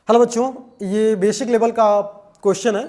Hello बच्चों, ये basic level का क्वेश्चन है।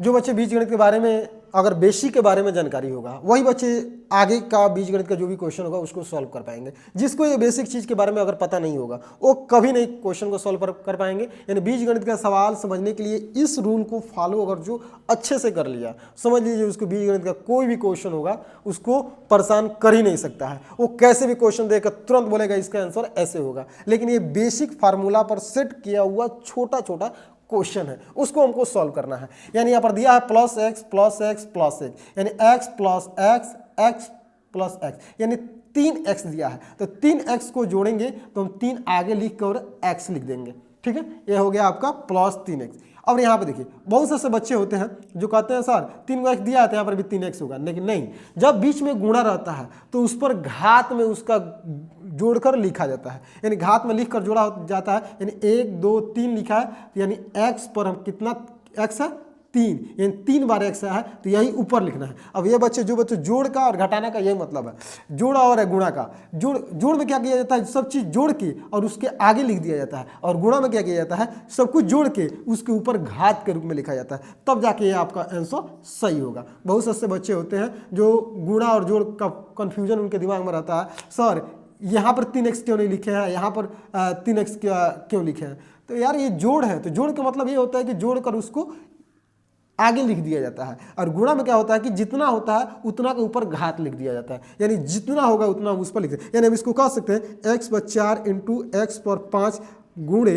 जो बच्चे बीजगणित के बारे में अगर बेसिक के बारे में जानकारी होगा वही बच्चे आगे का बीजगणित का जो भी क्वेश्चन होगा उसको सॉल्व कर पाएंगे। जिसको ये बेसिक चीज़ के बारे में अगर पता नहीं होगा वो कभी नहीं क्वेश्चन को सॉल्व कर पाएंगे। यानी बीजगणित का सवाल समझने के लिए इस रूल को फॉलो अगर जो अच्छे से कर लिया, समझ लीजिए उसको बीजगणित का कोई भी क्वेश्चन होगा उसको परेशान कर ही नहीं सकता है। वो कैसे भी क्वेश्चन देकर तुरंत बोलेगा इसका आंसर ऐसे होगा। लेकिन ये बेसिक फार्मूला पर सेट किया हुआ छोटा छोटा क्वेश्चन है, उसको हमको सॉल्व करना है। यानी यहाँ पर दिया है plus x plus x plus x, यानी x plus x x plus x, यानी 3x दिया है। तो 3x को जोड़ेंगे तो हम 3 आगे लिख कर x लिख देंगे। ठीक है, ये हो गया आपका प्लस 3x। अब यहाँ पे देखिए बहुत से ऐसे बच्चे होते हैं जो कहते हैं सर 3x दिया है तो यहाँ पर भी 3x होगा, लेकिन नहीं, जब बीच में गुणा रहता है तो उस पर घात में उसका जोड़कर लिखा जाता है। यानी घात में लिख कर जोड़ा जाता है, यानी 1 2 3 लिखा है, यानी x पर हम कितना x है 3, यानी 3 बार x है तो यही ऊपर लिखना है। अब ये बच्चे जो बच्चे जोड़ का और घटाना का यही मतलब है, जोड़ा और गुणा का। जोड़ में क्या किया जाता है, सब चीज़ जोड़ के और उसके आगे लिख दिया जाता है, और गुणा में क्या किया जाता है, सब कुछ जोड़ के उसके ऊपर घात के रूप में लिखा जाता है, तब जाके ये आपका आंसर सही होगा। बहुत से ऐसे बच्चे होते हैं जो गुणा और जोड़ का कन्फ्यूजन उनके दिमाग में रहता है, सर यहाँ पर 3x क्यों नहीं लिखे हैं, यहाँ पर 3x क्यों लिखे हैं। तो यार ये जोड़ है, तो जोड़ का मतलब ये होता है कि जोड़ कर उसको आगे लिख दिया जाता है। और गुणा में क्या होता है कि जितना होता है उतना के ऊपर घात लिख दिया जाता है, यानी जितना होगा उतना उस पर लिखते हैं। यानी हम इसको कह सकते हैं x पर 4 इंटू x पर 5 गुणे,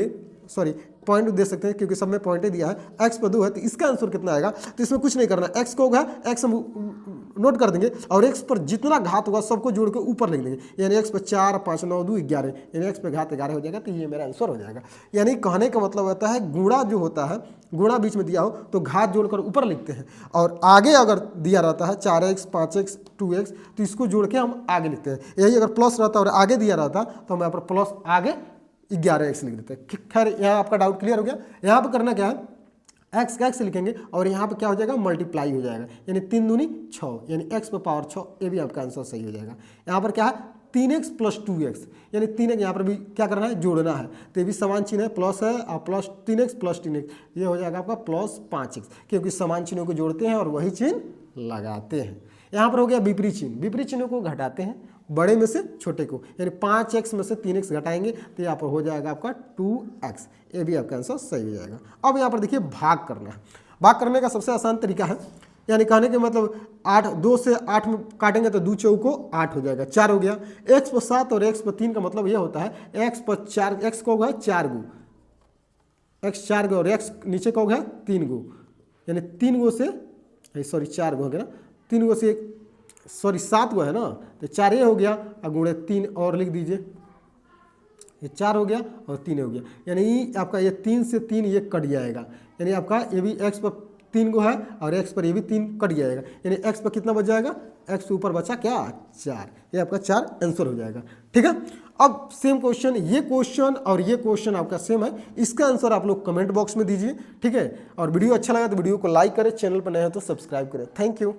सॉरी पॉइंट दे सकते हैं क्योंकि सब में पॉइंट दिया है, x पर 2 है तो इसका आंसर कितना आएगा। तो इसमें कुछ नहीं करना, x को होगा x हम नोट कर देंगे और x पर जितना घात होगा सबको जोड़ के ऊपर लिख देंगे। यानी x पर 4 5 9 2 11, यानी x पे घात 11 हो जाएगा, तो ये मेरा आंसर हो जाएगा। यानी कहने का मतलब होता है गुणा जो होता है, गुणा बीच में दिया हो तो घात जोड़कर ऊपर लिखते हैं, और आगे अगर दिया रहता है 4x 5x 2x तो इसको जोड़ के हम आगे लिखते हैं। यही अगर प्लस रहता और आगे दिया रहता तो हम यहाँ पर प्लस आगे 11x लिख देते हैं। खैर यहाँ आपका डाउट क्लियर हो गया। यहाँ पर करना क्या है, x का x लिखेंगे और यहाँ पे क्या हो जाएगा, मल्टीप्लाई हो जाएगा, यानी 3 दूनी 6, यानी x पर पावर 6, ये भी आपका आंसर सही हो जाएगा। यहाँ पर क्या है 3x प्लस 2x, यानी 3x यहाँ पर भी क्या करना है, जोड़ना है, तो ये भी समान चिन्ह है, प्लस है और प्लस 3x प्लस 3x, ये हो जाएगा आपका प्लस 5x, क्योंकि समान चिन्हों को जोड़ते हैं और वही चिन्ह लगाते हैं। यहाँ पर हो गया विपरीत चिन्ह, विपरीत चिन्हों को घटाते हैं बड़े में से छोटे को, यानी 5x में से 3x घटाएंगे तो यहाँ पर हो जाएगा आपका 2x, ये भी आपका आंसर सही हो जाएगा। अब यहाँ पर देखिए भाग करना है। भाग करने का सबसे आसान तरीका है, यानी कहने के मतलब 8 2 से 8 में काटेंगे तो 2 चौको 8 हो जाएगा, 4 हो गया। x पर 7 और x पर 3 का मतलब ये होता है x पर 4, x को होगा 4 गो, x 4 गो और x नीचे का होगा 3 गो, यानी 3 गो से, सॉरी 4 गो हो गया ना, 3 गो से 7 गो है ना, तो 4 ये हो गया और गुणे 3 और लिख दीजिए, ये 4 हो गया और 3 हो गया, यानी आपका ये 3 से 3 ये कट जाएगा, यानी आपका ये भी x पर 3 गो है और x पर ये भी 3 कट जाएगा, यानी x पर कितना बच जाएगा, x ऊपर बचा क्या 4, ये आपका 4 आंसर हो जाएगा। ठीक है, अब सेम क्वेश्चन, ये क्वेश्चन और ये क्वेश्चन आपका सेम है, इसका आंसर आप लोग कमेंट बॉक्स में दीजिए। ठीक है, और वीडियो अच्छा लगा तो वीडियो को लाइक करें, चैनल पर नए हो तो सब्सक्राइब करें। Thank you.